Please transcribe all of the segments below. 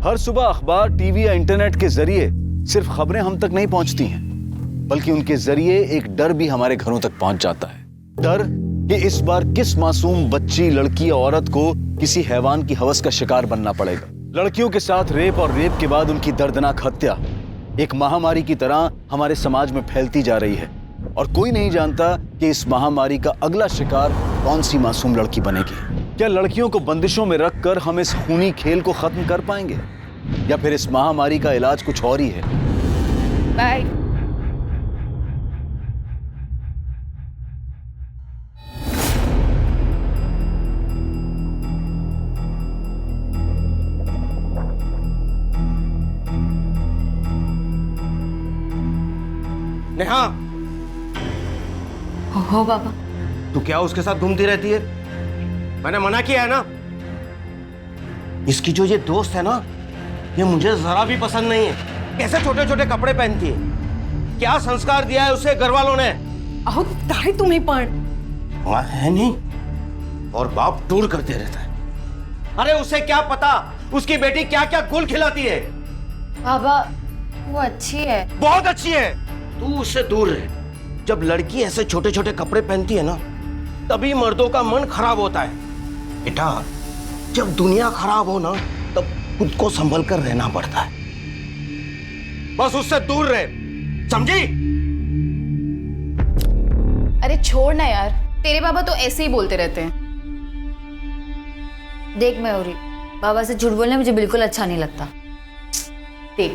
हर सुबह अखबार, टीवी या इंटरनेट के जरिए सिर्फ खबरें हम तक नहीं पहुंचती हैं, बल्कि उनके जरिए एक डर भी हमारे घरों तक पहुंच जाता है। डर कि इस बार किस मासूम बच्ची, लड़की या औरत को किसी हैवान की हवस का शिकार बनना पड़ेगा। लड़कियों के साथ रेप और रेप के बाद उनकी दर्दनाक हत्या एक महामारी की तरह हमारे समाज में फैलती जा रही है, और कोई नहीं जानता कि इस महामारी का अगला शिकार कौन सी मासूम लड़की बनेगी। क्या लड़कियों को बंदिशों में रखकर हम इस खूनी खेल को खत्म कर पाएंगे, या फिर इस महामारी का इलाज कुछ और ही है? बाय। नेहा, हो बाबा। तू क्या उसके साथ घूमती रहती है? मैंने मना किया है ना। इसकी जो ये दोस्त है ना, ये मुझे जरा भी पसंद नहीं है। कैसे छोटे छोटे कपडे पहनती है, क्या संस्कार दिया है उसे घर वालों ने? अहो ताई तुम्हें पण वहाँ है नहीं, और बाप टूर करते रहता है। अरे उसे क्या पता उसकी बेटी क्या क्या गुल खिलाती है। बाबा वो अच्छी है। बहुत अच्छी है, तू उससे दूर रहे। जब लड़की ऐसे छोटे छोटे कपड़े पहनती है ना, तभी मर्दों का मन खराब होता है। बेटा, जब दुनिया खराब हो ना, तब खुद को संभल कर रहना पड़ता है। बस उससे दूर रहे, समझी? अरे छोड़ ना यार, तेरे बाबा तो ऐसे ही बोलते रहते हैं। देख मयूरी, बाबा से झूठ बोलना मुझे बिल्कुल अच्छा नहीं लगता। देख,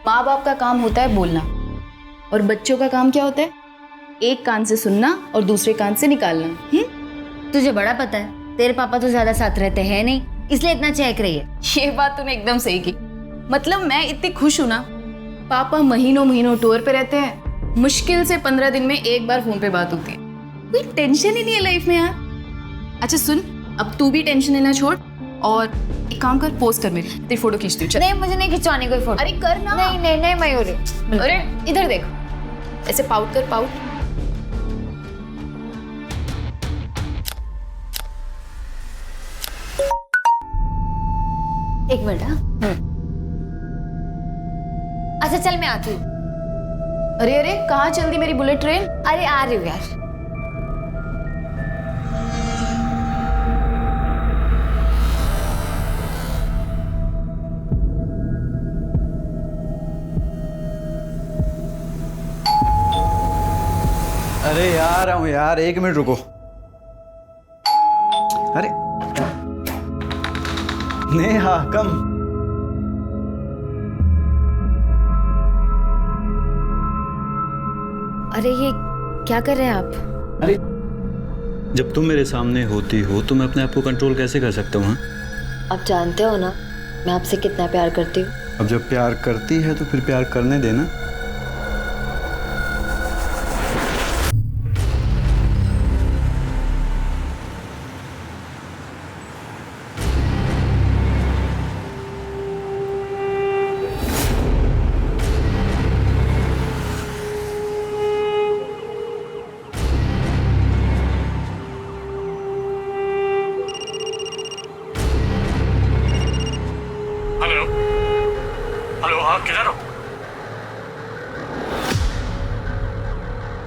माँ बाप का काम होता है बोलना, और बच्चों का काम क्या होता है? एक कान से सुनना और दूसरे कान से निकालना। तुझे बड़ा पता है, तेरे पापा तो ज्यादा साथ रहते हैं नहीं, इसलिए इतना चहक रही है। ये बात तूने एकदम सही की। मतलब मैं इतनी खुश हूं ना, पापा महीनों महीनों टूर पे रहते हैं, मुश्किल से 15 दिन में एक बार फोन पे बात होती है। कोई टेंशन ही नहीं है लाइफ में यार। अच्छा सुन, अब तू भी टेंशन लेना छोड़, और एक काम कर, पोस्ट कर मेरी, तेरी फोटो खींचती हूँ। चल। नहीं, मुझे नहीं खिंचवानी कोई फोटो। अरे कर ना। नहीं नहीं नहीं मयूरी। अरे इधर देख, ऐसे पाउट कर, पाउट। एक मिनट। अच्छा चल, मैं आती हूँ। अरे अरे, कहाँ चल दी मेरी बुलेट ट्रेन? अरे आ रही हूँ यार। अरे यार आऊं यार, 1 मिनट रुको। अरे नेहा कम। अरे ये क्या कर रहे हैं आप? अरे जब तुम मेरे सामने होती हो तो मैं अपने आप को कंट्रोल कैसे कर सकता हूँ? आप जानते हो ना मैं आपसे कितना प्यार करती हूँ। अब जब प्यार करती है तो फिर प्यार करने देना। हेलो, हाँ किधर हो?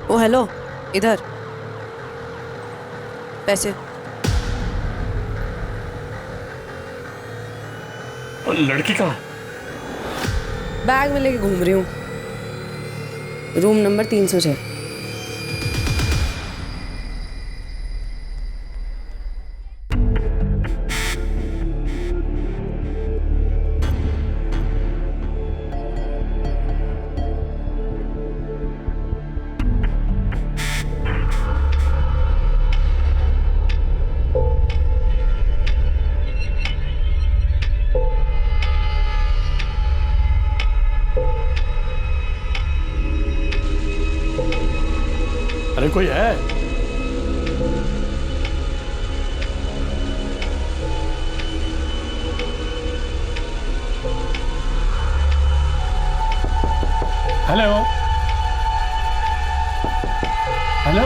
ओ हेलो, इधर पैसे। और लड़की कहाँ? बैग में लेके घूम रही हूँ, रूम नंबर 306। अरे कोई है? हेलो हेलो,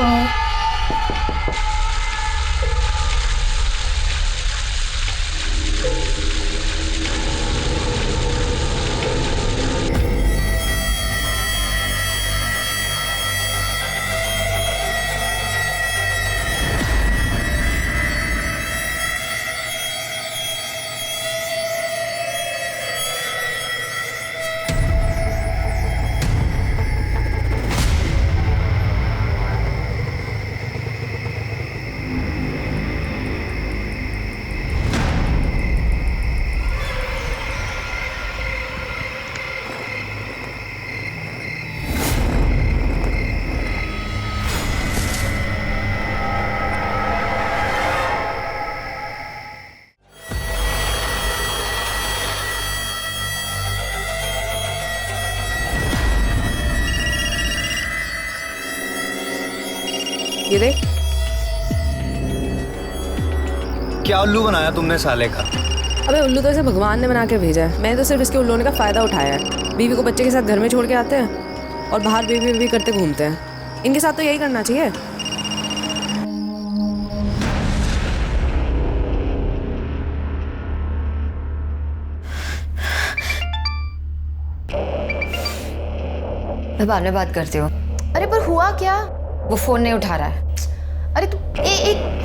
ये देख। क्या उल्लू बनाया तुमने साले का? अबे उल्लू तो इसे भगवान ने बना के भेजा है, मैंने तो सिर्फ इसके उल्लू होने का फायदा उठाया है। बीवी को बच्चे के साथ घर में छोड़ के आते हैं और बाहर बेबी करते घूमते हैं। इनके साथ तो यही करना चाहिए। मैं बाद में बात करती हूँ। अरे पर हुआ क्या? वो फोन नहीं उठा रहा है। अरे तू एक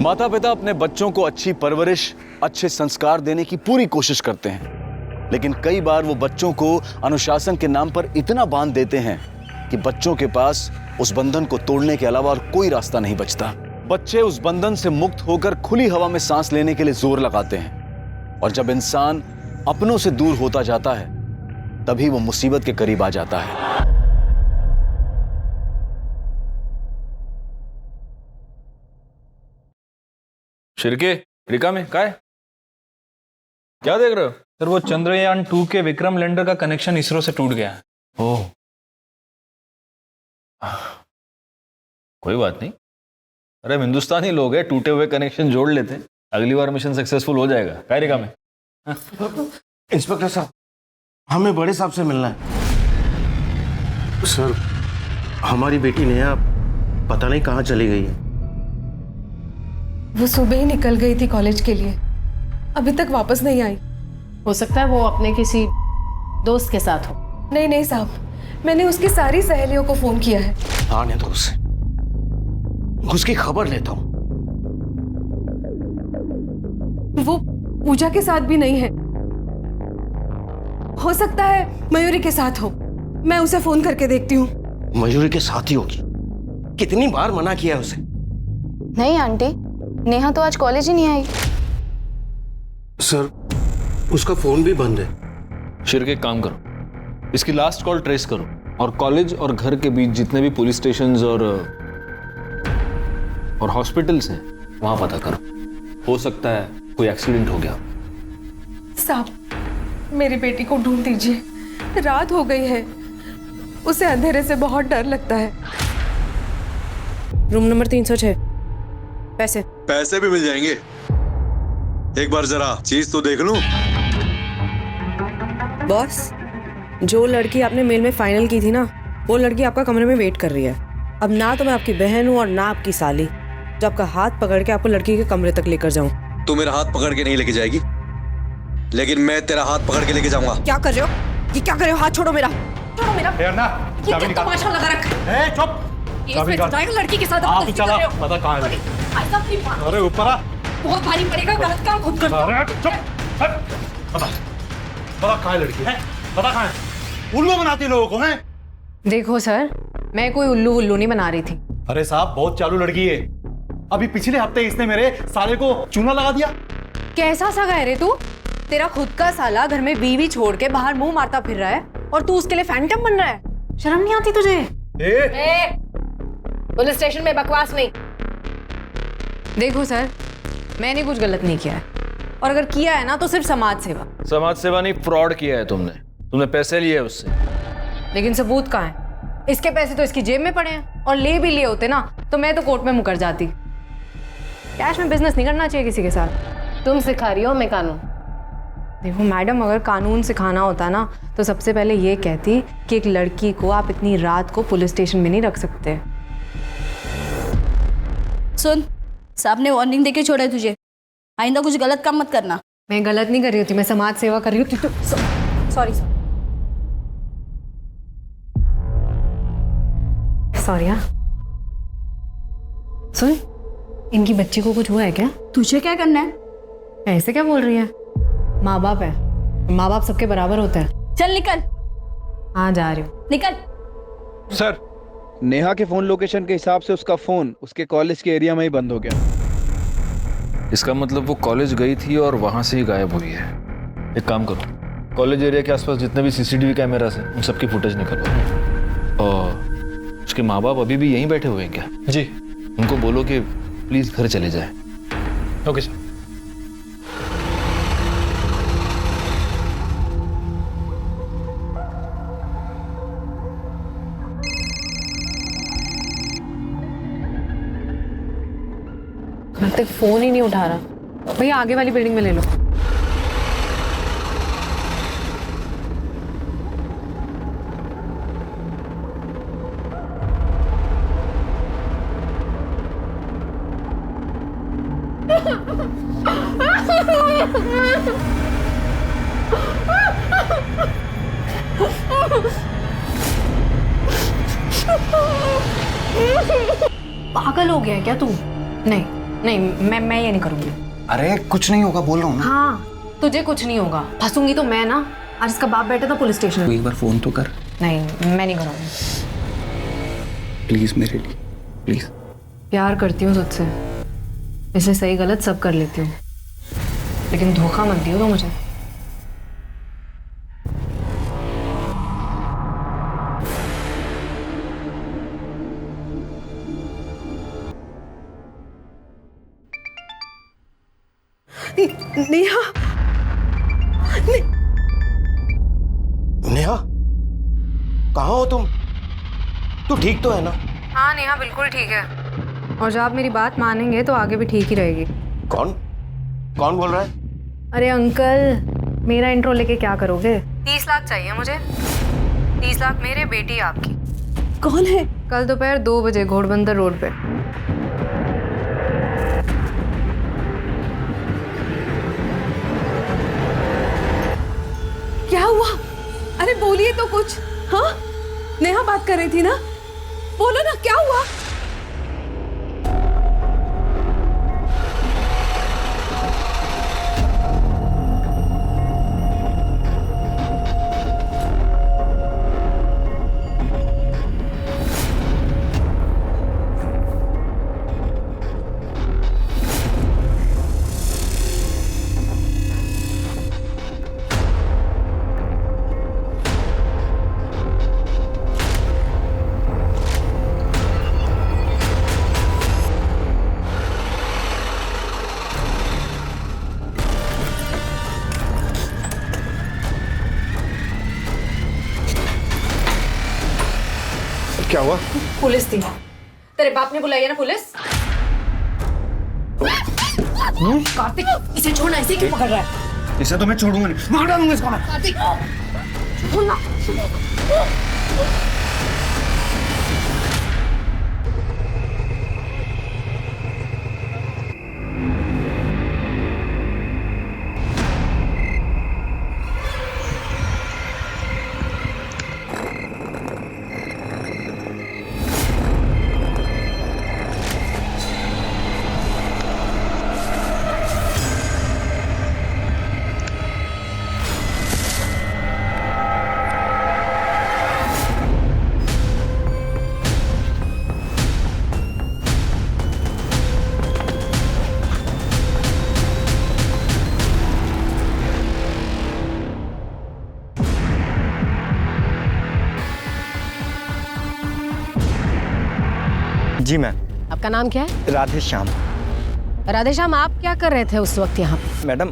माता पिता अपने बच्चों को अच्छी परवरिश, अच्छे संस्कार देने की पूरी कोशिश करते हैं, लेकिन कई बार वो बच्चों को अनुशासन के नाम पर इतना बांध देते हैं कि बच्चों के पास उस बंधन को तोड़ने के अलावा और कोई रास्ता नहीं बचता। बच्चे उस बंधन से मुक्त होकर खुली हवा में सांस लेने के लिए जोर लगाते हैं, और जब इंसान अपनों से दूर होता जाता है तभी वो मुसीबत के करीब आ जाता है। शिरके रिका में क्या है? क्या देख रहे हो? सर वो चंद्रयान 2 के विक्रम लैंडर का कनेक्शन इसरो से टूट गया है। ओह, कोई बात नहीं। अरे हम हिंदुस्तानी लोग हैं, टूटे हुए कनेक्शन जोड़ लेते हैं, अगली बार मिशन सक्सेसफुल हो जाएगा। क्या रिका में? इंस्पेक्टर साहब, हमें बड़े साहब से मिलना है। सर, हमारी बेटी नेहा पता नहीं कहाँ चली गई है। वो सुबह ही निकल गई थी कॉलेज के लिए, अभी तक वापस नहीं आई। हो सकता है वो अपने किसी दोस्त के साथ हो। नहीं साहब, मैंने उसकी सारी सहेलियों को फोन किया है। आने दो उसे, उसकी खबर लेता हूँ। वो पूजा के साथ भी नहीं है, हो सकता है मयूरी के साथ हो। मैं उसे फोन करके देखती हूँ। मयूरी के साथ ही होगी। कितनी बार मना किया है उसे। नहीं आंटी, नेहा तो आज कॉलेज ही नहीं आई। सर, उसका फोन भी बंद है। शिरके एक काम करो, इसकी लास्ट कॉल ट्रेस करो और कॉलेज और घर के बीच जितने भी पुलिस स्टेशंस और हॉस्पिटल्स हैं वहां पता करो। हो सकता है कोई एक्सीडेंट हो गया। साहब, मेरी बेटी को ढूंढ दीजिए, रात हो गई है, उसे अंधेरे से बहुत डर लगता है। Room number 306। पैसे भी मिल जाएंगे। एक बार जरा चीज तो देख लूं। बॉस, जो लड़की आपने मेल में फाइनल की थी ना, वो लड़की आपका कमरे में वेट कर रही है। अब ना तो मैं आपकी बहन हूँ और ना आपकी साली, जो आपका हाथ पकड़ के आपको लड़की के कमरे तक लेकर जाऊं। तू मेरा हाथ पकड़ के नहीं लेके जाएगी, लेकिन मैं तेरा हाथ पकड़ के लेके जाऊंगा। क्या कर रहे हो? ये क्या कर रहे हो? हाथ छोड़ो मेरा, छोड़ो मेरा। ये क्या तमाशा लगा रखा है? चुप। लड़की के साथ आप चला, पता कहाँ है? अरे ऊपर आ। बहुत भारी पड़ेगा, गलत काम खुद कर। अरे चुप। पता कहाँ है लड़की? पता कहाँ है? उल्लू बनाती लोगों को हैं? देखो सर, मैं कोई उल्लू नहीं बना रही थी। अरे साहब, बहुत चालू लड़की है। अभी पिछले हफ्ते इसने मेरे साले को चूना लगा दिया। कैसा सगा है रे तू? तेरा खुद का साला घर में बीवी छोड़ के बाहर मुंह मारता फिर रहा है और तू उसके लिए फैंटम बन रहा है। शर्म नहीं आती तुझे? पुलिस स्टेशन में बकवास नहीं। देखो सर, मैंने कुछ गलत नहीं किया है, और अगर किया है ना तो सिर्फ समाज सेवा। समाज सेवा नहीं, फ्रॉड किया है तुमने पैसे लिए उससे। लेकिन सबूत कहाँ है? इसके पैसे तो इसकी जेब में पड़े हैं, और ले भी लिए होते ना तो मैं तो कोर्ट में मुकर जाती। कैश में बिजनेस नहीं करना चाहिए किसी के साथ। तुम सिखा रही हो मैं कानून। देखो मैडम, अगर कानून सिखाना होता ना तो सबसे पहले ये कहती कि एक लड़की को आप इतनी रात को पुलिस स्टेशन में नहीं रख सकते। सुन, साहब ने वार्निंग देके छोड़ा है तुझे, आइंदा कुछ गलत काम मत करना। मैं गलत नहीं कर रही होती, मैं समाज सेवा कर रही होती। तो सॉरी हाँ। सुन, इनकी बच्ची को कुछ हुआ है क्या? तुझे क्या करना है? ऐसे क्या बोल रही है? माँ बाप है, माँ बाप सबके बराबर होता है। चल निकल। हाँ जा रही हूँ। निकल। सर, नेहा के फोन लोकेशन के हिसाब से उसका फोन उसके कॉलेज के एरिया में ही बंद हो गया। इसका मतलब वो कॉलेज गई थी और वहां से ही गायब हुई है। एक काम करो, कॉलेज एरिया के आसपास जितने भी सीसीटीवी कैमरास हैं उन सबकी फुटेज निकलो। और उसके माँ बाप अभी भी यहीं बैठे हुए हैं क्या? जी। उनको बोलो कि प्लीज घर चले जाए। Okay sir. कार्तिक फोन ही नहीं उठा रहा। भैया आगे वाली बिल्डिंग में ले लो। पागल हो गया है क्या तू? नहीं नहीं, मैं ये नहीं करूंगी। अरे कुछ नहीं होगा, बोल रहा हूँ ना। हाँ, तुझे कुछ नहीं होगा। फंसूंगी तो मैं ना। आज इसका बाप बैठा था पुलिस स्टेशन में। एक बार फोन तो कर। नहीं, मैं नहीं करूंगी। प्लीज मेरे लिए, प्लीज। प्यार करती हूँ तुझसे, इसलिए सही गलत सब कर लेती हूँ, लेकिन धोखा मत दियो तो मुझे। नेहा, नेहा, कहाँ हो तुम? तू ठीक तो है ना? हाँ नेहा, बिल्कुल ठीक है। और जब आप मेरी बात मानेंगे तो आगे भी ठीक ही रहेगी। कौन कौन बोल रहा है? अरे अंकल, मेरा इंट्रो लेके क्या करोगे? 30 लाख चाहिए मुझे। 30 लाख मेरे, बेटी आपकी। कौन है? कल दोपहर 2 बजे घोड़बंदर रोड पे। क्या हुआ? अरे बोलिए तो कुछ। हाँ, नेहा बात कर रही थी ना, बोलो ना क्या हुआ? क्या हुआ? पुलिस थी। तेरे बाप ने बुलाई है ना पुलिस? कार्तिक, इसे छोड़ना, इसे क्यों पकड़ रहा है? इसे तो मैं छोड़ूंगा नहीं, मार डालूंगा इसको मैं। कार्तिक, छोड़ना। जी मैम। आपका नाम क्या है? राधे श्याम। राधे श्याम, आप क्या कर रहे थे उस वक्त यहाँ पे? मैडम,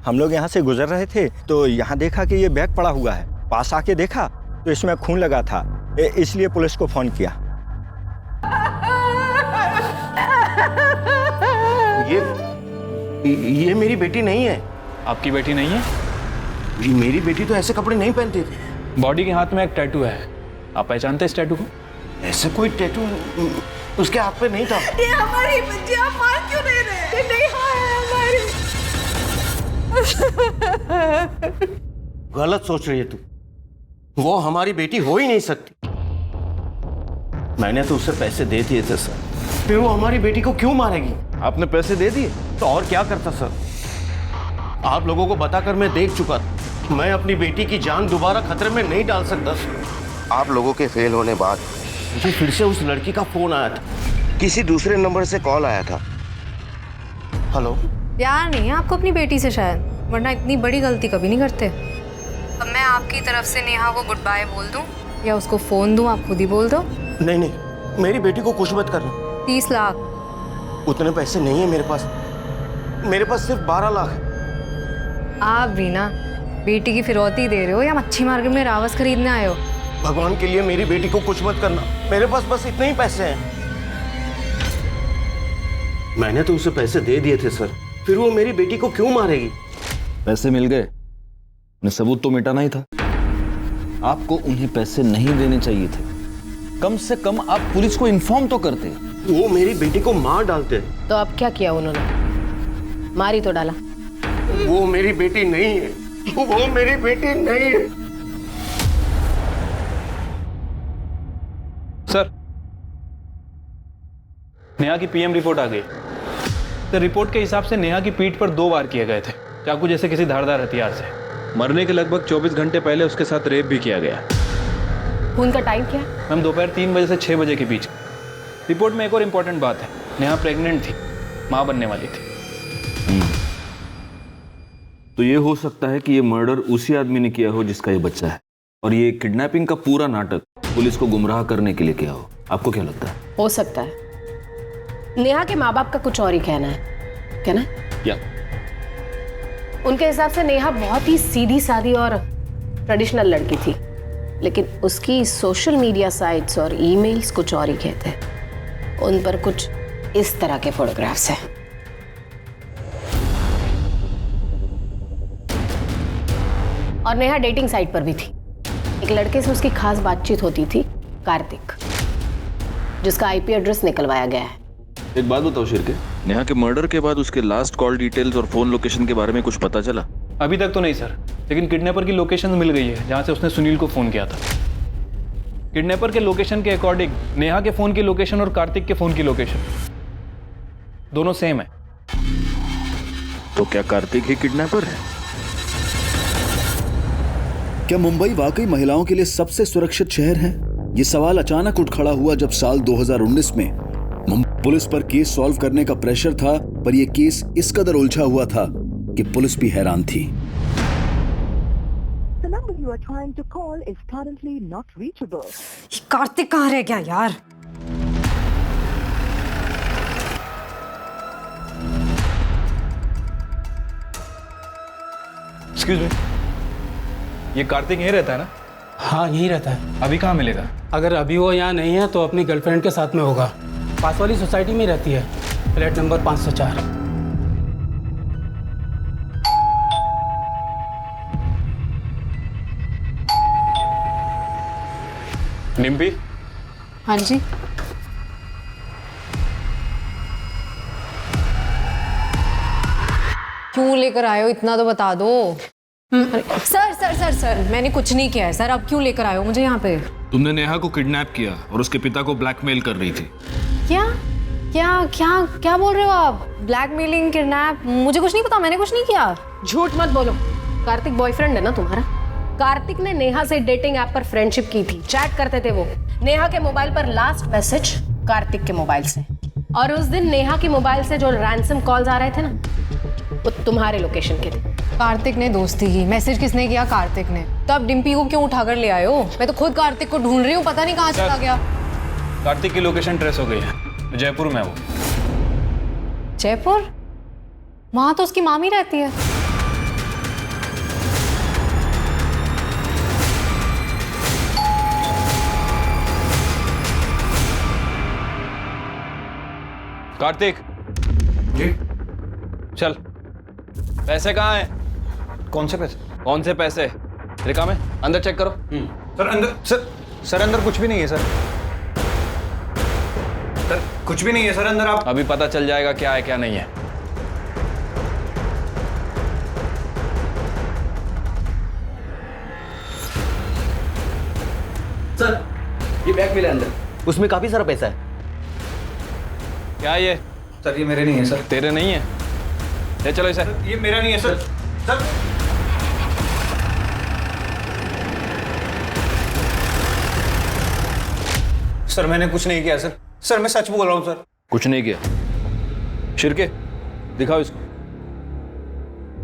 हम लोग यहाँ से गुजर रहे थे तो यहाँ देखा कि ये बैग पड़ा हुआ है। पास आके देखा तो इसमें खून लगा था, इसलिए पुलिस को फोन किया। ये मेरी बेटी नहीं है। आपकी बेटी नहीं है? मेरी बेटी तो ऐसे कपड़े नहीं पहनती थी। बॉडी के हाथ में एक टैटू है, आप पहचानते इस टैटू को? ऐसे कोई टैटू उसके हाथ पे नहीं था। ये हमारी बच्ची, आप मान क्यों नहीं रहे? नहीं है हमारी। गलत सोच रही है तू, वो हमारी बेटी हो ही नहीं सकती। मैंने तो उसे पैसे दे दिए थे सर, फिर वो हमारी बेटी को क्यों मारेगी? आपने पैसे दे दिए? तो और क्या करता सर? आप लोगों को बताकर मैं देख चुका था, मैं अपनी बेटी की जान दोबारा खतरे में नहीं डाल सकता सर। आप लोगों के फेल होने बाद मुझे फिर से उस लड़की का फोन आया था, किसी दूसरे नंबर से कॉल आया था। हेलो। प्यार नहीं है आपको अपनी बेटी से शायद, वरना इतनी बड़ी गलती कभी नहीं करते। अब मैं आपकी तरफ से नेहा को गुड बाय बोल दूं या उसको फोन दूं, आप खुद ही बोल दो। नहीं नहीं, मेरी बेटी को कुछ मत करना। 30 लाख। उतने पैसे नहीं है मेरे पास, मेरे पास सिर्फ 12 लाख है। आप भी ना बेटी की फिरौती दे रहे हो या मच्छी मार्केट में रावस खरीदने आए हो? भगवान के लिए मेरी बेटी को कुछ मत करना, मेरे पास बस इतने ही पैसे हैं। मैंने तो उसे पैसे दे दिए थे सर, फिर वो मेरी बेटी को क्यों मारेगी? पैसे मिल गए, उन्हें सबूत तो मिटाना ही था। आपको उन्हें पैसे नहीं देने चाहिए थे, कम से कम आप पुलिस को इन्फॉर्म तो करते। वो मेरी बेटी को मार डालते। तो अब क्या किया उन्होंने? मारी तो डाला। वो मेरी बेटी नहीं है, वो मेरी बेटी नहीं है। सर, नेहा की पीएम रिपोर्ट आ गई। तो रिपोर्ट के हिसाब से नेहा की पीठ पर 2 वार किए गए थे, चाकू जैसे किसी धारदार हथियार से। मरने के लगभग 24 घंटे पहले उसके साथ रेप भी किया गया। खून का टाइम क्या? मैम दोपहर 3 बजे से 6 बजे के बीच। रिपोर्ट में एक और इम्पोर्टेंट बात है, नेहा प्रेग्नेंट थी, माँ बनने वाली थी। तो ये हो सकता है कि ये मर्डर उसी आदमी ने किया हो जिसका ये बच्चा है, और ये किडनैपिंग का पूरा नाटक पुलिस को गुमराह करने के लिए किया हो। आपको क्या लगता है? हो सकता है। नेहा के माँ बाप का कुछ और ही कहना है, क्या ना? क्या? उनके हिसाब से नेहा बहुत ही सीधी सादी और ट्रेडिशनल लड़की थी, लेकिन उसकी सोशल मीडिया साइट्स और ईमेल्स कुछ और ही कहते हैं। उन पर कुछ इस तरह के फोटोग्राफ्स हैं। और नेहा डेटिंग साइट पर भी थी। एक लड़के से उसकी खास बातचीत होती थी, कार्तिक, जिसका आईपी एड्रेस निकलवाया गया है। एक बात बताओ शिरके, नेहा के मर्डर के बाद उसके लास्ट कॉल डिटेल्स और फोन लोकेशन के बारे में कुछ पता चला? अभी तक तो नहीं सर, लेकिन किडनैपर की लोकेशन मिल गई है जहां से उसने सुनील को फोन किया था। किडनैपर के लोकेशन के अकॉर्डिंग नेहा के फोन की लोकेशन और कार्तिक के फोन की लोकेशन दोनों सेम है। तो क्या कार्तिक ही किडनैपर है? क्या मुंबई वाकई महिलाओं के लिए सबसे सुरक्षित शहर है? ये सवाल अचानक उठ खड़ा हुआ जब साल 2019 में पुलिस पर केस सॉल्व करने का प्रेशर था, पर यह केस इस कदर उलझा हुआ था कि पुलिस भी हैरान थी। कार्तिक कहाँ रह गया यार? एक्सक्यूज मी, ये कार्तिक यहीं रहता है ना? हाँ यहीं रहता है। अभी कहाँ मिलेगा? अगर अभी वो यहाँ नहीं है तो अपनी गर्लफ्रेंड के साथ में होगा। पास वाली सोसाइटी में रहती है, फ्लैट नंबर 504। निम्पी? हाँ जी। क्यों लेकर आए हो, इतना तो बता दो। सर सर सर सर, मैंने कुछ नहीं किया है सर, आप क्यों लेकर आए हो मुझे यहाँ पे? तुमने नेहा को किडनैप किया और उसके पिता को ब्लैकमेल कर रही थी। क्या क्या क्या क्या बोल रहे हो आप? Blackmailing, kidnap? मुझे कुछ नहीं पता, मैंने कुछ नहीं किया। झूठ मत बोलो। कार्तिक बॉयफ्रेंड है ना तुम्हारा? कार्तिक ने नेहा से डेटिंग ऐप पर फ्रेंडशिप की थी, चैट करते थे वो। नेहा के मोबाइल पर लास्ट मैसेज कार्तिक के मोबाइल से, और उस दिन नेहा के मोबाइल से जो रैंसम कॉल्स आ रहे थे ना, वो तुम्हारे लोकेशन के थे। कार्तिक ने दोस्ती की, मैसेज किसने किया? कार्तिक ने। तो अब डिम्पी को क्यों उठाकर ले आए हो? मैं तो खुद कार्तिक को ढूंढ रही हूँ, पता नहीं कहाँ चला गया। कार्तिक की लोकेशन ट्रेस हो गई है, जयपुर में है वो। जयपुर? वहां तो उसकी मामी रहती है। कार्तिक जी? चल, पैसे कहाँ हैं? कौन से पैसे? कौन से पैसे? रिका में अंदर चेक करो। सर अंदर, सर अंदर कुछ भी नहीं है सर। सर कुछ भी नहीं है सर अंदर। आप अभी पता चल जाएगा क्या है क्या नहीं है। सर ये बैग मिला अंदर, उसमें काफी सारा पैसा है। क्या ये? सर ये मेरे नहीं है सर। तेरे नहीं है? ले चलो इसे। ये मेरा नहीं है सर। सर सर मैंने कुछ नहीं किया सर। सर मैं सच बोल रहा हूँ सर। कुछ नहीं किया? शिरके, दिखाओ इसको।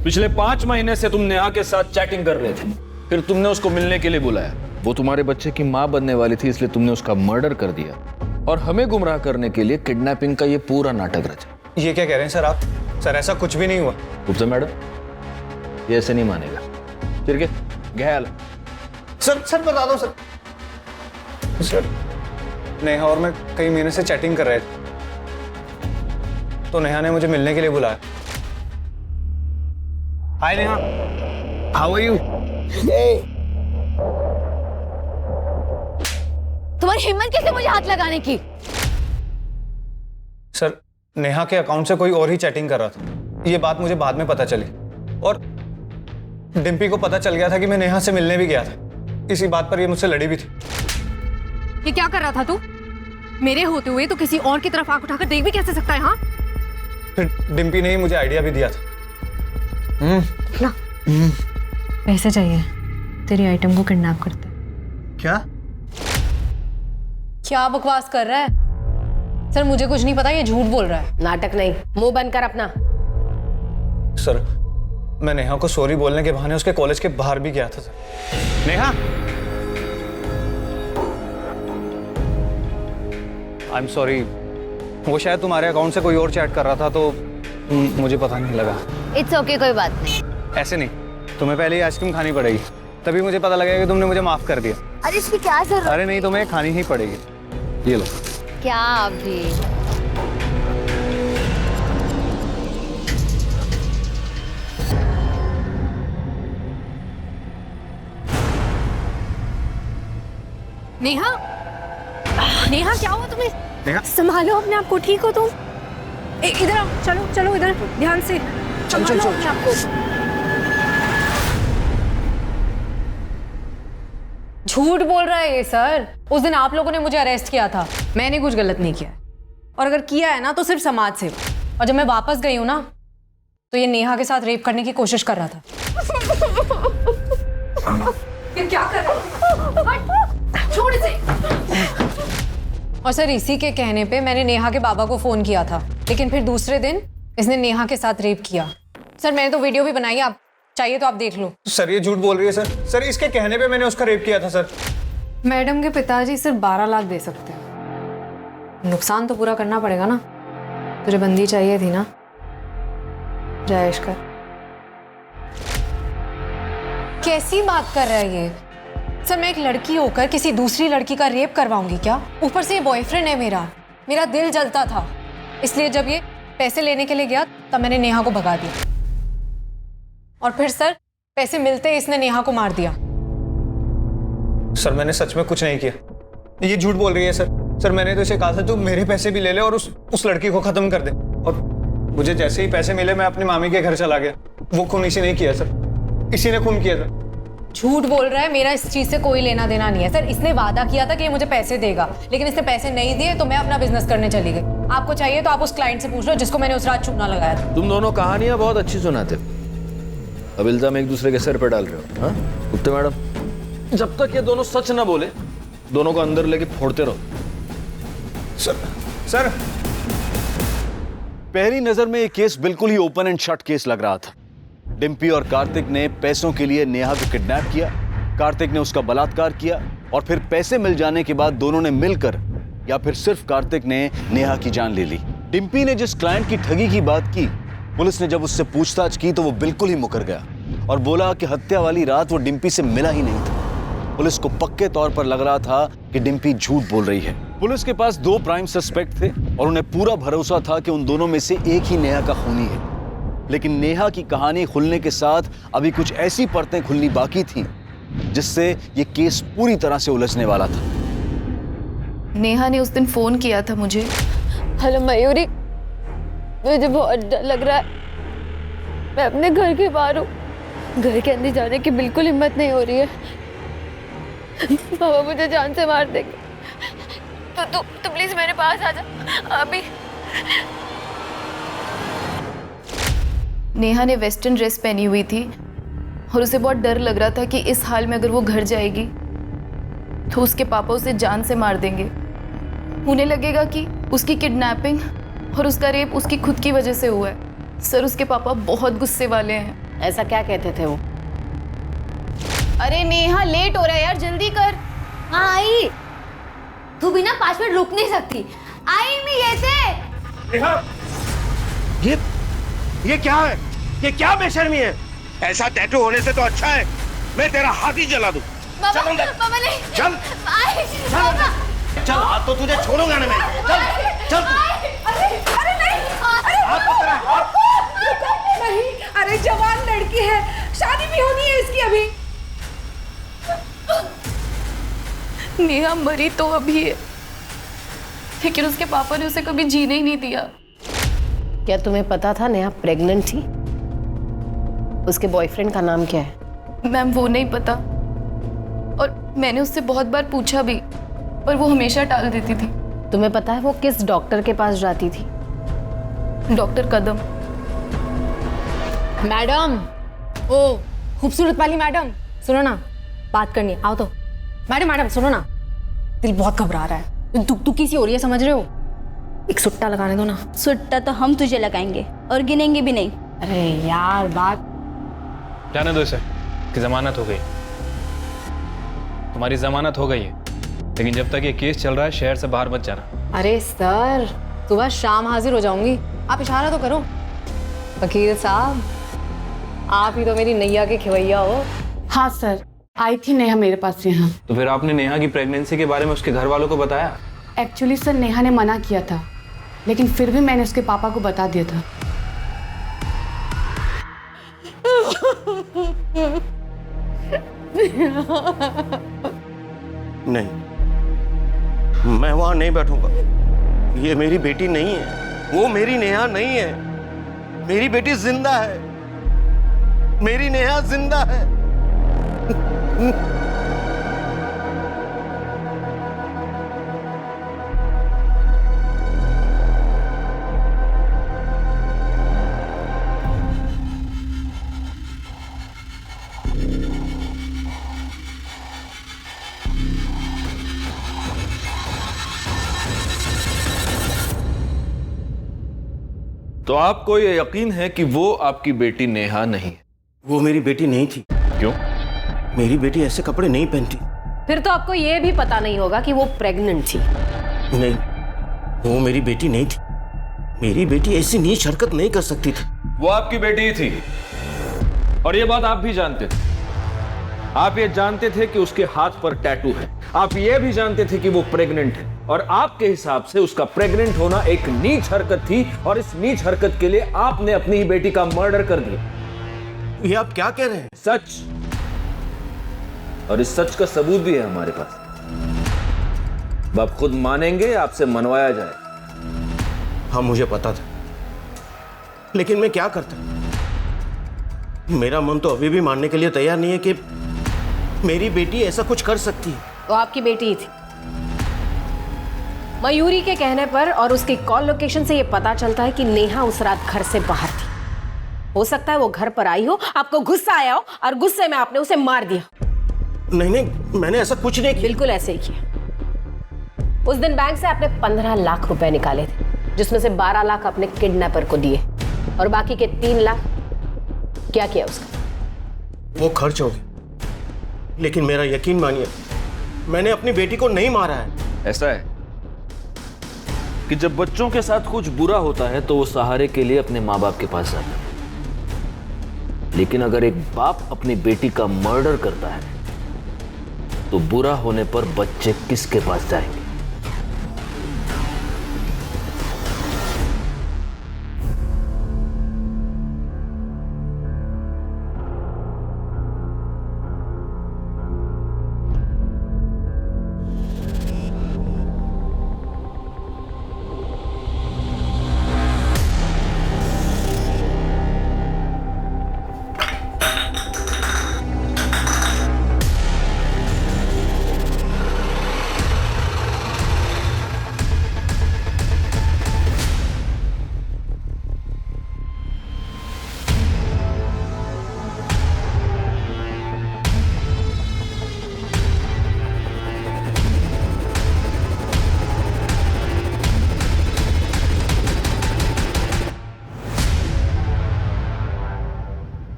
पिछले 5 महीने से तुम नेहा के साथ चैटिंग कर रहे थे, फिर तुमने उसको मिलने के लिए बुलाया। वो तुम्हारे बच्चे की मां बनने वाली थी, इसलिए तुमने उसका मर्डर कर दिया और हमें गुमराह करने के लिए किडनैपिंग का ये पूरा नाटक रचा। ये क्या कह रहे हैं सर आप? सर ऐसा कुछ भी नहीं हुआ। गुप्ता मैडम, ये ऐसे नहीं मानेगा। फिर क्या गया? सर बता दो सर। सर नेहा और मैं कई महीने से चैटिंग कर रहे थे, तो नेहा ने मुझे मिलने के लिए बुलाया। हाय नेहा, हाउ आर यू? तुम्हारी हिम्मत कैसे मुझे हाथ लगाने की? सर नेहा के अकाउंट से कोई और ही चैटिंग कर रहा था। ये बात मुझे बाद में पता चली और डिम्पी को पता चल गया था कि मैं नेहा से मिलने भी गया था। इसी बात पर ये मुझसे लड़ी भी थी। ये क्या कर रहा था तू? मेरे होते हुए तो किसी और की तरफ आंख उठाकर देख भी कैसे सकता है? हाँ, फिर डिम्पी ने ही मुझे आइडिया भी दिया था। ना पैसे चाहिए, तेरी आइटम को किडनैप करते। क्या क्या बकवास कर रहा है? सर मुझे कुछ नहीं पता, ये झूठ बोल रहा है। नाटक नहीं, मुंह बंद कर अपना। सर मैं नेहा को सॉरी बोलने के बहाने उसके कॉलेज के बाहर भी गया था sir. Neha, I am sorry. वो शायद तुम्हारे अकाउंट से कोई और चैट कर रहा था तो मुझे पता नहीं लगा। इट्स ओके, कोई बात नहीं। ऐसे नहीं, तुम्हें पहले ही आइसक्रीम खानी पड़ेगी, तभी मुझे पता लगेगा कि तुमने मुझे माफ कर दिया। अरे इसकी क्या जरूरत? अरे नहीं, तुम्हें खानी ही पड़ेगी। ये लो। क्या अभी? नेहा, नेहा क्या हुआ तुम्हें? नेहा, संभालो अपने आप को, ठीक हो तुम? इधर आओ, चलो चलो इधर, ध्यान से संभालो अपने आप को। झूठ बोल रहा है ये सर। उस दिन आप लोगों ने मुझे अरेस्ट किया था, मैंने कुछ गलत नहीं किया है, और अगर किया है ना तो सिर्फ समाज सेवा। और जब मैं वापस गई हूं ना तो ये नेहा के साथ रेप करने की कोशिश कर रहा था। ये क्या कर रहा है? छोड़ इसे। और सर इसी के कहने पे मैंने नेहा के बाबा को फोन किया था, लेकिन फिर दूसरे दिन इसने नेहा के साथ रेप किया। सर मैंने तो वीडियो भी बनाई, आप चाहिए तो आप देख लो। सर ये झूठ बोल रही है सर। सर इसके कहने पे मैंने उसका रेप किया था सर। मैडम के पिताजी सिर्फ 12 लाख दे सकते हैं, नुकसान तो पूरा करना पड़ेगा ना। तुझे बंदी चाहिए थी ना, जायश कर। कैसी बात कर रहा है ये? सर मैं एक लड़की होकर किसी दूसरी लड़की का रेप करवाऊंगी क्या? ऊपर से ये बॉयफ्रेंड है मेरा दिल जलता था, इसलिए जब ये पैसे लेने के लिए गया तब मैंने नेहा को भगा दिया, और फिर सर पैसे मिलते ही इसने नेहा को मार दिया। सर मैंने सच में कुछ नहीं किया, ये झूठ बोल रही है सर। सर मैंने तो इसे कहा था तू मेरे पैसे भी ले ले और उस लड़की को खत्म कर दे, और मुझे जैसे ही पैसे मिले मैं अपनी मामी के घर चला गया। वो खून इसी ने किया सर, इसी ने खून किया था। झूठ बोल रहा है, मेरा इस चीज से कोई लेना देना नहीं है सर। इसने वादा किया था कि ये मुझे पैसे देगा, लेकिन इसने पैसे नहीं दिए तो मैं अपना बिजनेस करने चली गई। आपको चाहिए तो आप उस क्लाइंट से पूछ लो जिसको मैंने उस रात चूना लगाया था। तुम दोनों कहानियां बहुत अच्छी सुनाते हो, अब इल्जाम एक दूसरे के सर पे डाल रहे हो। हाँ गुप्ता मैडम, जब तक ये दोनों सच ना बोले दोनों को अंदर लेके फोड़ते रहो। सर पहली नजर में ये केस बिल्कुल ही ओपन एंड शट केस लग रहा था। डिम्पी और कार्तिक ने पैसों के लिए नेहा को किडनैप किया, कार्तिक ने उसका बलात्कार किया, और फिर पैसे मिल जाने के बाद दोनों ने मिलकर, या फिर सिर्फ कार्तिक ने नेहा की जान ले ली। डिम्पी ने जिस क्लाइंट की ठगी की बात की, पुलिस ने जब उससे पूछताछ की तो वो बिल्कुल ही मुकर गया और बोला कि हत्या वाली रात वो डिम्पी से मिला ही नहीं था। पुलिस को पक्के तौर पर लग रहा था कि डिम्पी झूठ बोल रही है। पुलिस के पास 2 प्राइम सस्पेक्ट थे और उन्हें पूरा भरोसा था कि उन दोनों में से एक ही नेहा का खूनी है। लेकिन नेहा की कहानी खुलने के साथ अभी कुछ ऐसी परतें खुलनी बाकी थीं जिससे ये केस पूरी तरह से उलझने वाला था। नेहा ने उस दिन फोन किया था मुझे। हेलो मयूरी, मुझे बहुत डर लग रहा है, मैं अपने घर के बाहर हूँ, घर के अंदर जाने की बिल्कुल हिम्मत नहीं हो रही है। पापा मुझे जान से मार देंगे, तो प्लीज मेरे पास आ जा अभी। नेहा ने वेस्टर्न ड्रेस पहनी हुई थी और उसे बहुत डर लग रहा था कि इस हाल में अगर वो घर जाएगी तो उसके पापा उसे जान से मार देंगे। उन्हें लगेगा कि उसकी किडनैपिंग और उसका रेप उसकी खुद की वजह से हुआ है। सर उसके पापा बहुत गुस्से वाले हैं। ऐसा क्या कहते थे वो? अरे नेहा लेट हो रहा है यार, जल्दी कर। हाँ आई, तू बिना 5 मिनट रुक नहीं सकती। आई मैं कैसे? ये क्या है? ये क्या बेशर्मी है? ऐसा टैटू होने से तो अच्छा है मैं तेरा हाथ ही जला दूं। बाबा, चल अंदर। बाबा नहीं। चल आई, चल बाबा। चल, हाथ तो तुझे छोड़ूंगा ना मैं। चल चल अरे नहीं, हाथ तो तेरा हाथ। नहीं, अरे जवान लड़की है, शादी भी होनी है इसकी अभी। नेहा मरी तो अभी है, लेकिन उसके पापा ने उसे कभी जीने ही नहीं दिया। क्या तुम्हें पता था नेहा प्रेग्नेंट थी? उसके बॉयफ्रेंड का नाम क्या है? मैम वो नहीं पता, और मैंने उससे बहुत बार पूछा भी, पर वो हमेशा टाल देती थी। तुम्हें पता है वो किस डॉक्टर के पास जाती थी? डॉक्टर कदम। मैडम, ओ खूबसूरत वाली मैडम, सुनो ना, बात करनी है, आओ तो। मैडम सुनो ना, दिल बहुत घबरा रहा है, दुखी सी हो रही है, समझ रहे हो? एक सुट्टा लगाने दो ना। सुट्टा तो हम तुझे लगाएंगे और गिनेंगे भी नहीं। अरे यार बात। जाने दो इसे, कि जमानत हो गई। तुम्हारी जमानत हो गई है, लेकिन जब तक ये केस चल रहा है शहर से बाहर मत जाना। अरे सर, सुबह शाम हाजिर हो जाऊंगी, आप इशारा तो करो। वकील साहब, आप ही तो मेरी नैया के खिवैया हो। हाँ सर, आई थी नेहा मेरे पास यहाँ। तो फिर आपने नेहा की प्रेगनेंसी के बारे में उसके घर वालों को बताया? एक्चुअली सर नेहा ने मना किया था, लेकिन फिर भी मैंने उसके पापा को बता दिया था। नहीं, मैं वहां नहीं बैठूंगा। ये मेरी बेटी नहीं है, वो मेरी नेहा नहीं है। मेरी बेटी जिंदा है, मेरी नेहा जिंदा है। तो आपको ये यकीन है कि वो आपकी बेटी नेहा नहीं है? वो मेरी बेटी नहीं थी। क्यों? मेरी बेटी ऐसे कपड़े नहीं पहनती। फिर तो आपको ये भी पता नहीं होगा कि वो प्रेग्नेंट थी। नहीं, वो मेरी बेटी नहीं थी। मेरी बेटी ऐसी नीच हरकत नहीं कर सकती थी। वो आपकी बेटी ही थी, और ये बात आप भी जानते थे। आप ये जानते थे कि उसके हाथ पर टैटू है। आप ये भी जानते थे कि वो प्रेग्नेंट है, और आपके हिसाब से उसका प्रेग्नेंट होना एक नीच हरकत थी, और इस नीच हरकत के लिए आपने अपनी ही बेटी का मर्डर कर दिया। ये आप क्या कह रहे हैं? सच, और इस सच का सबूत भी है हमारे पास। आप खुद मानेंगे, आपसे मनवाया जाए। हाँ, मुझे पता था, लेकिन मैं क्या करता? मेरा मन तो अभी भी मानने के लिए तैयार नहीं है कि मेरी बेटी ऐसा कुछ कर सकती है। वो आपकी बेटी ही थी। मयूरी के कहने पर और उसकी कॉल लोकेशन से ये पता चलता है कि नेहा उस रात घर से बाहर थी। हो सकता है वो घर पर आई हो, आपको गुस्सा आया हो, और गुस्से में आपने उसे मार दिया। नहीं, मैंने ऐसा कुछ नहीं किया। बिल्कुल ऐसे ही किया। उस दिन बैंक से आपने 15 लाख रुपए निकाले थे, जिसमें से 12 लाख अपने किडनैपर को दिए, और बाकी के 3 लाख क्या किया उसका? वो खर्च हो गया, लेकिन मेरा यकीन मानिए, मैंने अपनी बेटी को नहीं मारा है। ऐसा है कि जब बच्चों के साथ कुछ बुरा होता है तो वो सहारे के लिए अपने माँ बाप के पास जाता है, लेकिन अगर एक बाप अपनी बेटी का मर्डर करता है तो बुरा होने पर बच्चे किसके पास जाएंगे?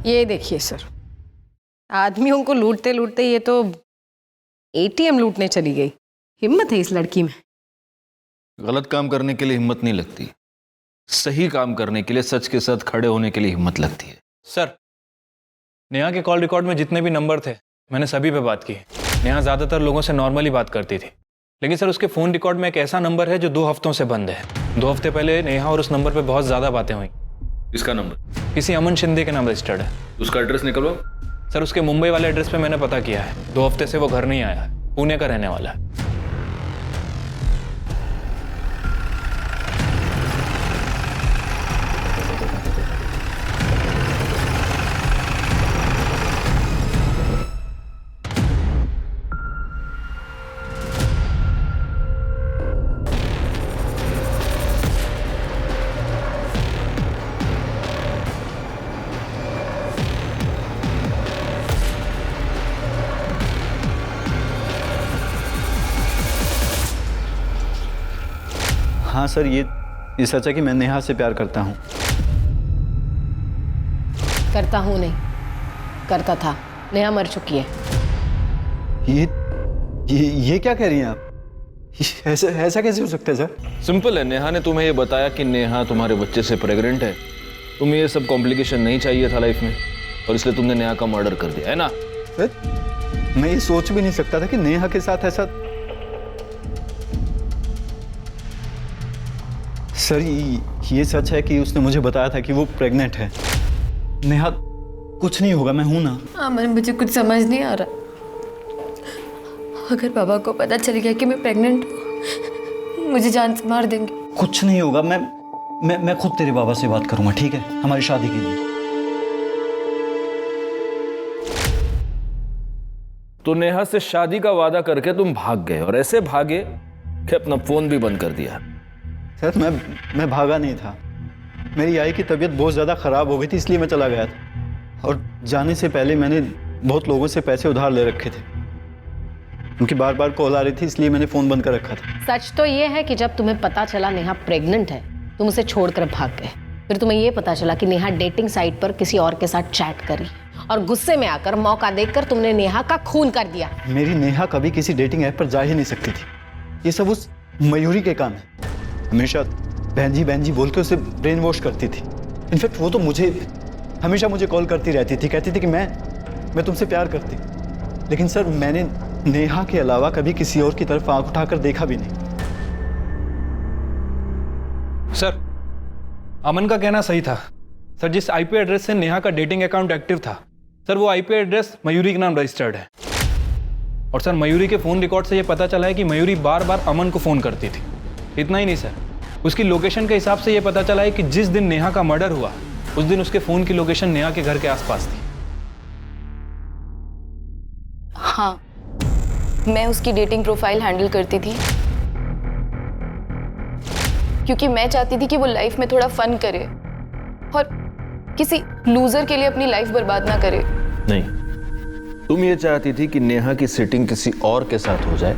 ये देखिए सर, आदमियों को लूटते लूटते ये तो एटीएम लूटने चली गई। हिम्मत है इस लड़की में। गलत काम करने के लिए हिम्मत नहीं लगती, सही काम करने के लिए, सच के साथ खड़े होने के लिए हिम्मत लगती है। सर, नेहा के कॉल रिकॉर्ड में जितने भी नंबर थे मैंने सभी पे बात की। नेहा ज़्यादातर लोगों से नॉर्मली बात करती थी, लेकिन सर उसके फ़ोन रिकॉर्ड में एक ऐसा नंबर है जो 2 हफ्तों से बंद है। 2 हफ्ते पहले नेहा और उस नंबर पे बहुत ज़्यादा बातें हुई। इसका नंबर किसी अमन शिंदे के नाम रजिस्टर्ड है। उसका एड्रेस निकलवाओ। सर उसके मुंबई वाले एड्रेस पे मैंने पता किया है। 2 हफ्ते से वो घर नहीं आया है, पुणे का रहने वाला है। हाँ सर, ये सच है कि मैं नेहा से प्यार करता हूँ। करता हूँ नहीं, करता था। नेहा मर चुकी है। ये क्या कह रही हैं आप? ऐसा कैसे हो सकता है सर? सिंपल है, नेहा ने तुम्हें ये बताया कि नेहा तुम्हारे बच्चे से प्रेग्नेंट है। तुम्हें ये सब कॉम्प्लिकेशन नहीं चाहिए था लाइफ में, और इसलिए तुमने नेहा का मर्डर कर दिया है ना? सर, मैं ये सोच भी नहीं सकता था कि नेहा के साथ ऐसा। सर, ये सच है कि उसने मुझे बताया था कि वो प्रेग्नेंट है। नेहा, कुछ नहीं होगा, मैं हूं ना। अमन, मुझे कुछ समझ नहीं आ रहा। अगर पापा को पता चल गया कि मैं प्रेग्नेंट हूँ, मुझे जान से मार देंगे। कुछ नहीं होगा, मैं खुद तेरे बाबा से बात करूंगा, ठीक है? हमारी शादी के लिए। तो नेहा से शादी का वादा करके तुम भाग गए, और ऐसे भागे कि अपना फोन भी बंद कर दिया। सर, मैं भागा नहीं था। मेरी आई की तबीयत बहुत ज़्यादा ख़राब हो गई थी, इसलिए मैं चला गया था। और जाने से पहले मैंने बहुत लोगों से पैसे उधार ले रखे थे। उनकी बार बार कॉल आ रही थी, इसलिए मैंने फ़ोन बंद कर रखा था। सच तो ये है कि जब तुम्हें पता चला नेहा प्रेग्नेंट है, तुम उसे छोड़कर भाग गए। फिर तुम्हें ये पता चला कि नेहा डेटिंग साइट पर किसी और के साथ चैट करी, और गुस्से में आकर, मौका देखकर तुमने नेहा का खून कर दिया। मेरी नेहा कभी किसी डेटिंग ऐप पर जा ही नहीं सकती थी। ये सब उस मयूरी के काम है। हमेशा बहन जी बोल के उसे ब्रेन वॉश करती थी। इनफैक्ट वो तो हमेशा मुझे कॉल करती रहती थी, कहती थी कि मैं तुमसे प्यार करती। लेकिन सर, मैंने नेहा के अलावा कभी किसी और की तरफ आंख उठाकर देखा भी नहीं। सर, अमन का कहना सही था। सर, जिस आईपी एड्रेस से नेहा का डेटिंग अकाउंट एक्टिव था, सर वो आईपी एड्रेस मयूरी के नाम रजिस्टर्ड है। और सर, मयूरी के फ़ोन रिकॉर्ड से ये पता चला है कि मयूरी बार बार अमन को फ़ोन करती थी। इतना ही नहीं सर, उसकी लोकेशन के हिसाब से ये पता चला है कि जिस दिन नेहा का मर्डर हुआ, उस दिन उसके फ़ोन की लोकेशन नेहा के घर के आसपास थी। हाँ, मैं उसकी डेटिंग प्रोफाइल हैंडल करती थी, क्योंकि मैं चाहती थी कि वो लाइफ में थोड़ा फन करे और किसी लूजर के लिए अपनी लाइफ बर्बाद ना करे। नहीं, तुम ये चाहती थी कि नेहा की सेटिंग किसी और के साथ हो जाए,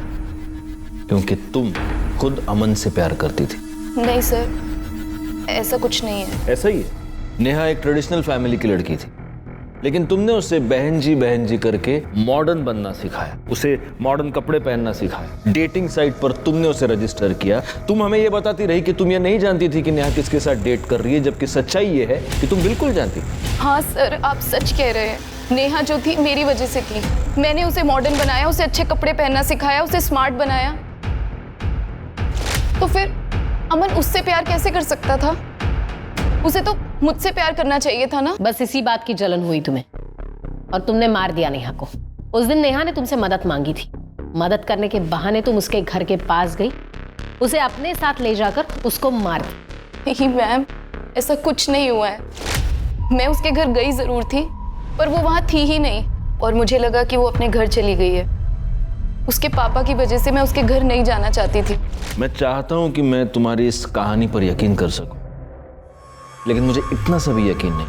क्योंकि तुम खुद अमन से प्यार करती थी। नहीं सर, ऐसा कुछ नहीं है। ऐसा ही है। नेहा एक ट्रेडिशनल फैमिली की लड़की थी, लेकिन तुमने उसे बहन जी करके मॉडर्न बनना सिखाया, उसे मॉडर्न कपड़े पहनना सिखाया। डेटिंग साइट पर तुमने उसे रजिस्टर किया। तुम हमें ये बताती रही कि तुम ये नहीं जानती थी कि नेहा किसके साथ डेट कर रही है, जबकि सच्चाई ये है कि तुम बिल्कुल जानती। हाँ सर, आप सच कह रहे हैं। नेहा जो थी मेरी वजह से थी। मैंने उसे मॉडर्न बनाया, उसे अच्छे कपड़े पहनना सिखाया, उसे स्मार्ट बनाया। तो फिर अमन उससे प्यार कैसे कर सकता था? उसे तो मुझसे प्यार करना चाहिए था ना। बस इसी बात की जलन हुई तुम्हें, और तुमने मार दिया नेहा को। उस दिन नेहा ने तुमसे मदद मांगी थी। मदद करने के बहाने तुम उसके घर के पास गई, उसे अपने साथ ले जाकर उसको मार दी। नहीं मैम, ऐसा कुछ नहीं हुआ है। मैं उसके घर गई जरूर थी, पर वो वहां थी ही नहीं, और मुझे लगा कि वो अपने घर चली गई है। उसके पापा की वजह से मैं उसके घर नहीं जाना चाहती थी। मैं चाहता हूं कि मैं तुम्हारी इस कहानी पर यकीन कर सकूं, लेकिन मुझे इतना सा भी यकीन नहीं।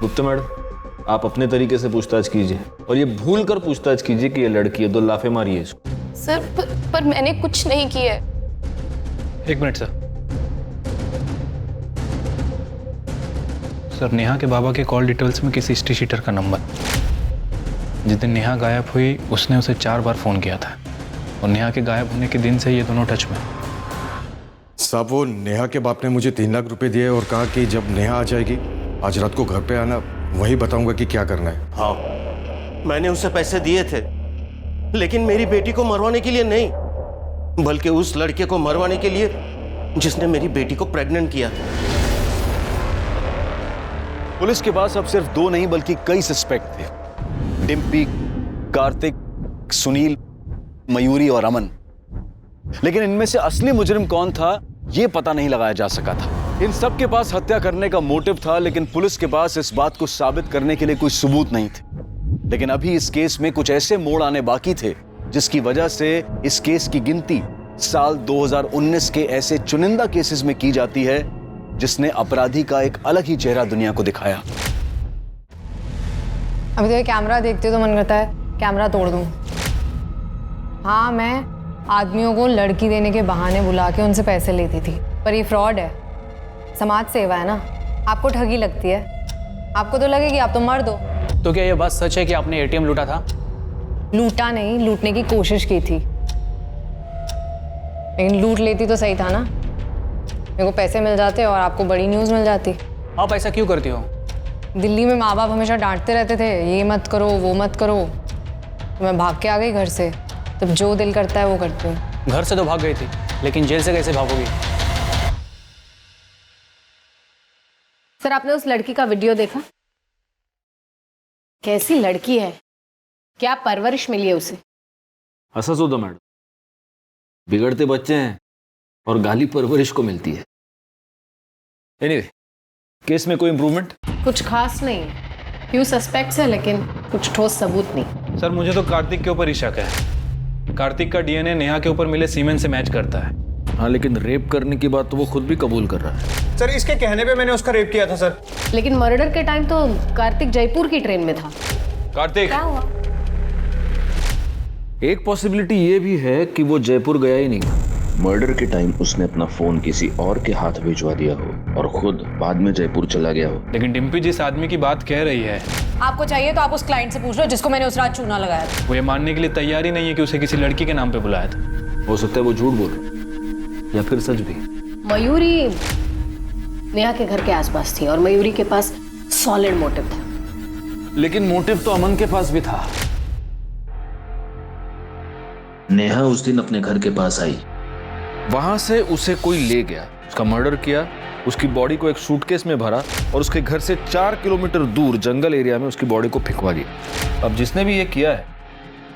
गुप्ता मैडम, आप अपने तरीके से पूछताछ कीजिए, और ये भूल कर पूछताछ कीजिए कि ये लड़की है, 2 लाफे मारिए इसको। सर, पर मैंने कुछ नहीं किया है। 1 मिनट सर। सर नेहा के बाबा के कॉल डिटेल्स में किसी हिस्ट्री शीटर का नंबर। जिस दिन नेहा गायब हुई उसने उसे 4 बार फ़ोन किया था और नेहा के गायब होने के दिन से ये दोनों टच में। साहब वो नेहा के बाप ने मुझे 3 लाख रुपए दिए और कहा कि जब नेहा आ जाएगी आज रात को घर पे आना, वही बताऊंगा कि क्या करना है। हाँ, मैंने उसे पैसे दिए थे, लेकिन मेरी बेटी को मरवाने के लिए नहीं, बल्कि उस लड़के को मरवाने के लिए जिसने मेरी बेटी को प्रेग्नेंट किया था। पुलिस के पास अब सिर्फ 2 नहीं बल्कि कई सस्पेक्ट थे। डिम्पी, कार्तिक, सुनील, मयूरी और अमन। लेकिन इनमें से असली मुजरिम कौन था यह पता नहीं लगाया जा सका था। इन सब के पास हत्या करने का मोटिव था, लेकिन पुलिस के पास इस बात को साबित करने के लिए कोई सबूत नहीं थे। लेकिन अभी इस केस में कुछ ऐसे मोड़ आने बाकी थे जिसकी वजह से इस केस की गिनती साल 2019 के ऐसे चुनिंदा केसेस में की जाती है जिसने अपराधी का एक अलग ही चेहरा दुनिया को दिखाया। अभी तो ये कैमरा देखते हो तो मन करता है कैमरा तोड़ दूं। हाँ, मैं आदमियों को लड़की देने के बहाने बुला के उनसे पैसे लेती थी, पर ये फ्रॉड है, समाज सेवा है ना। आपको ठगी लगती है, आपको तो लगेगी आप तो मर्द हो। तो क्या ये बात सच है कि आपने एटीएम लूटा था? लूटा नहीं, लूटने की कोशिश की थी, लेकिन लूट लेती तो सही था ना। मेरे को पैसे मिल जाते और आपको बड़ी न्यूज़ मिल जाती। आप ऐसा क्यों करती हो? दिल्ली में माँ बाप हमेशा डांटते रहते थे, ये मत करो वो मत करो, तो मैं भाग के आ गई घर से। तब जो दिल करता है वो करती हूँ। घर से तो भाग गई थी, लेकिन जेल से कैसे भागोगी? सर, आपने उस लड़की का वीडियो देखा? कैसी लड़की है, क्या परवरिश मिली है उसे। हंसा दो मैडम, बिगड़ते बच्चे हैं और गाली परवरिश को मिलती है। एनीवे, केस में कोई इंप्रूवमेंट? कुछ खास नहीं है, फ्यू सस्पेक्ट्स है लेकिन कुछ ठोस सबूत नहीं। सर मुझे तो कार्तिक के ऊपर ही शक है। कार्तिक का डीएनए नेहा के ऊपर मिले सीमेंट से मैच करता है। हाँ, लेकिन रेप करने की बात तो वो खुद भी कबूल कर रहा है। सर इसके कहने पे मैंने उसका रेप किया था सर। लेकिन मर्डर के टाइम तो कार्तिक जयपुर की ट्रेन में था। कार्तिक क्या हुआ? एक पॉसिबिलिटी ये भी है कि वो जयपुर गया ही नहीं। मर्डर के टाइम उसने अपना फोन किसी और के हाथ भिजवा दिया हो और खुद बाद में जयपुर चला गया हो। लेकिन डिम्पी जिस आदमी की बात कह रही है, आपको चाहिए तो आप उस क्लाइंट से पूछ लो जिसको मैंने उस रात चूना लगाया था। वो ये मानने के लिए तैयार ही नहीं है कि उसे किसी लड़की के नाम पे बुलाया था। हो सकता है वो झूठ बोल रहा या फिर सच भी। मयूरी नेहा के घर के आसपास थी और मयूरी के पास सॉलिड मोटिव था। लेकिन मोटिव तो अमन के पास भी था। नेहा उस दिन अपने घर के पास आई, वहां से उसे कोई ले गया, उसका मर्डर किया, उसकी बॉडी को एक सूटकेस में भरा और उसके घर से 4 किलोमीटर दूर जंगल एरिया में उसकी बॉडी को फेंकवा दिया। अब जिसने भी ये किया है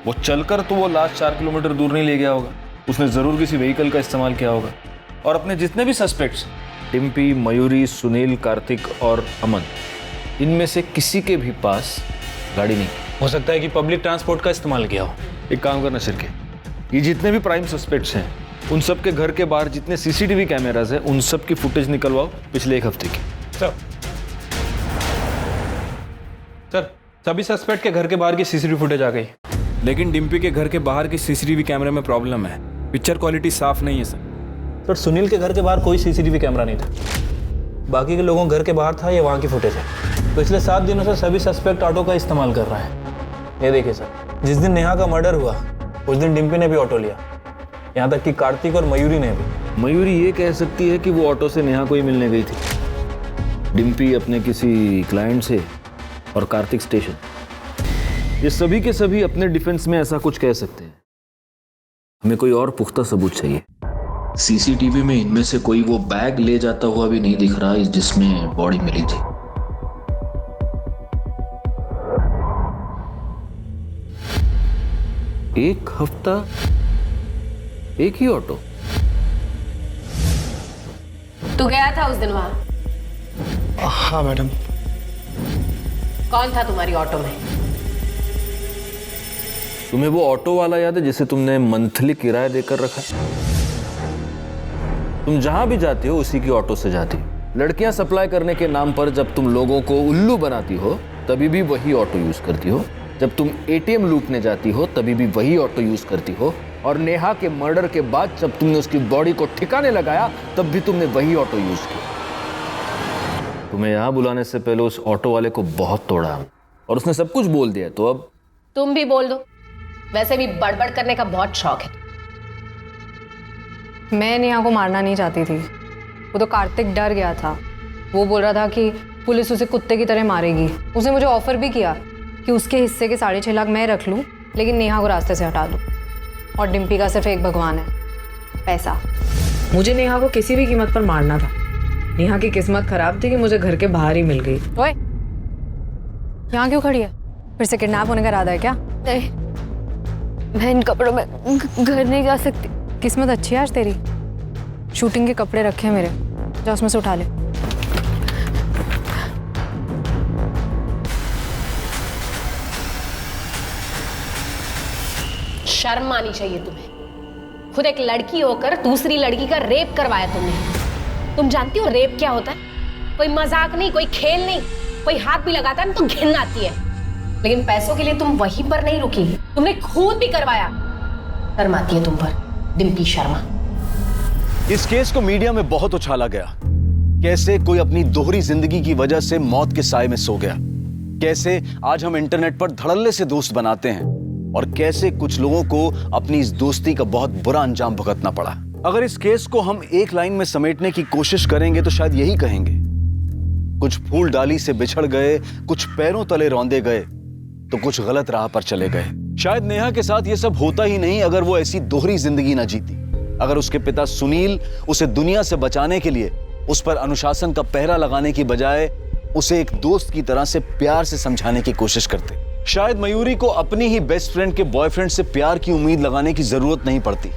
वो चलकर तो वो लास्ट 4 किलोमीटर दूर नहीं ले गया होगा, उसने जरूर किसी व्हीकल का इस्तेमाल किया होगा। और अपने जितने भी सस्पेक्ट्स, डिम्पी, मयूरी, सुनील, कार्तिक और अमन, इनमें से किसी के भी पास गाड़ी नहीं। हो सकता है कि पब्लिक ट्रांसपोर्ट का इस्तेमाल किया हो। एक काम करना शिरके, ये जितने भी प्राइम सस्पेक्ट्स हैं उन सब के घर के बाहर जितने सीसीटीवी कैमरास हैं उन सब की फुटेज निकलवाओ पिछले 1 हफ्ते की। सर सभी सस्पेक्ट के घर के बाहर की सीसीटीवी फुटेज आ गई, लेकिन डिम्पी के घर के बाहर की सीसीटीवी कैमरे में प्रॉब्लम है। पिक्चर क्वालिटी साफ नहीं है सर। सुनील के घर के बाहर कोई सीसीटीवी कैमरा नहीं था, बाकी के लोगों के घर के बाहर था, ये वहाँ की फुटेज है। पिछले 7 दिनों से सभी सस्पेक्ट ऑटो का इस्तेमाल कर रहा है। ये देखिए सर, जिस दिन नेहा का मर्डर हुआ उस दिन डिम्पी ने भी ऑटो लिया, यहाँ तक कि कार्तिक और मयूरी ने भी। मयूरी ये कह सकती है कि वो ऑटो से नेहा को ही मिलने गई थी, डिम्पी अपने किसी क्लाइंट से और कार्तिक स्टेशन। ये सभी के सभी अपने डिफेंस में ऐसा कुछ कह सकते हैं। हमें कोई और पुख्ता सबूत चाहिए। सीसीटीवी में इनमें से कोई वो बैग ले जाता हुआ भी नहीं दिख रहा जिसमें बॉडी मिली थी। एक हफ्ता एक ही ऑटो? तू गया था उस दिन वहां? हाँ मैडम। कौन था तुम्हारी ऑटो में? तुम्हें वो ऑटो वाला याद है जिसे तुमने मंथली किराया देकर रखा? तुम जहां भी जाती हो उसी की ऑटो से जाती हो। लड़कियां सप्लाई करने के नाम पर जब तुम लोगों को उल्लू बनाती हो तभी भी वही ऑटो यूज करती हो। जब तुम एटीएम लूटने जाती हो तभी भी वही ऑटो यूज करती हो। और नेहा के मर्डर के बाद जब तुमने उसकी बॉडी को ठिकाने लगाया तब भी तुमने वही ऑटो यूज किया। तुम्हें यहाँ बुलाने से पहले उस ऑटो वाले को बहुत तोड़ा और उसने सब कुछ बोल दिया, तो अब तुम भी बोल दो, वैसे भी बड़बड़ करने का बहुत शौक है। मैं नेहा को मारना नहीं चाहती थी, वो तो कार्तिक डर गया था। वो बोल रहा था कि पुलिस उसे कुत्ते की तरह मारेगी। उसने मुझे ऑफर भी किया कि उसके हिस्से के 6.5 लाख मैं रख लूँ, लेकिन नेहा को रास्ते से हटा दूँ। और डिम्पी का सिर्फ एक भगवान है, पैसा। मुझे नेहा को किसी भी कीमत पर मारना था। नेहा की किस्मत खराब थी कि मुझे घर के बाहर ही मिल गई। ओए, यहाँ क्यों खड़ी है? फिर से किडनैप होने का इरादा है क्या? नहीं, मैं इन कपड़ों में घर नहीं जा सकती। किस्मत अच्छी है आज तेरी। शूटिंग के कपड़े रखे हैं मेरे, जा उसमें से उठा ले। शर्म आनी चाहिए तुम्हें। खुद एक लड़की होकर दूसरी लड़की का रेप करवाया तुमने। तुम जानती हो रेप क्या होता है? कोई मजाक नहीं, कोई खेल नहीं। कोई हाथ भी लगाता है ना तो घिन आती है। लेकिन पैसों के लिए तुम वहीं पर नहीं रुकी, तुमने खून भी करवाया। शर्म आती है तुम पर, डिम्पी शर्मा। इस केस को मीडिया में बहुत उछाला गया। कैसे कोई अपनी दोहरी जिंदगी की वजह से मौत के साए में सो गया, कैसे आज हम इंटरनेट पर धड़ल्ले से दोस्त बनाते हैं, और कैसे कुछ लोगों को अपनी इस दोस्ती का बहुत बुरा अंजाम भुगतना पड़ा। अगर इस केस को हम एक लाइन में समेटने की कोशिश करेंगे तो शायद यही कहेंगे, कुछ फूल डाली से बिछड़ गए, कुछ पैरों तले रौंदे गए, तो कुछ गलत राह पर चले गए। शायद नेहा के साथ यह सब होता ही नहीं अगर वो ऐसी दोहरी जिंदगी ना जीती। अगर उसके पिता सुनील उसे दुनिया से बचाने के लिए उस पर अनुशासन का पहरा लगाने की बजाय उसे एक दोस्त की तरह से प्यार से समझाने की कोशिश करते, शायद मयूरी को अपनी ही बेस्ट फ्रेंड के बॉयफ्रेंड से प्यार की उम्मीद लगाने की जरूरत नहीं पड़ती।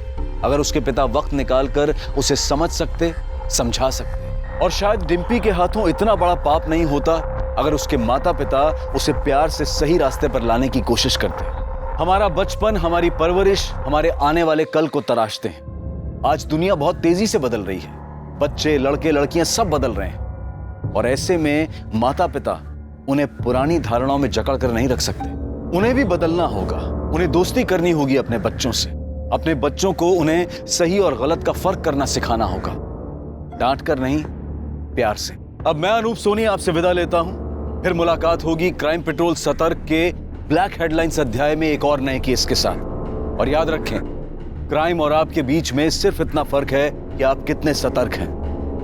अगर उसके पिता वक्त निकालकर उसे समझ सकते, समझा सकते। और शायद डिम्पी के हाथों इतना बड़ा पाप नहीं होता अगर उसके माता पिता उसे प्यार से सही रास्ते पर लाने की कोशिश करते। हमारा बचपन, हमारी परवरिश हमारे आने वाले कल को तराशते हैं। आज दुनिया बहुत तेजी से बदल रही है, बच्चे, लड़के, लड़कियां सब बदल रहे हैं, और ऐसे में माता पिता उन्हें पुरानी धारणाओं में जकड़ कर नहीं रख सकते। उन्हें भी बदलना होगा, उन्हें दोस्ती करनी होगी अपने बच्चों से। अपने बच्चों को उन्हें सही और गलत का फर्क करना सिखाना होगा, डांट कर नहीं, प्यार से। अब मैं अनूप सोनी आपसे विदा लेता हूं। फिर मुलाकात होगी क्राइम पेट्रोल सतर्क के ब्लैक हेडलाइंस अध्याय में एक और नए केस के साथ। और याद रखें, क्राइम और आपके बीच में सिर्फ इतना फर्क है कि आप कितने सतर्क हैं।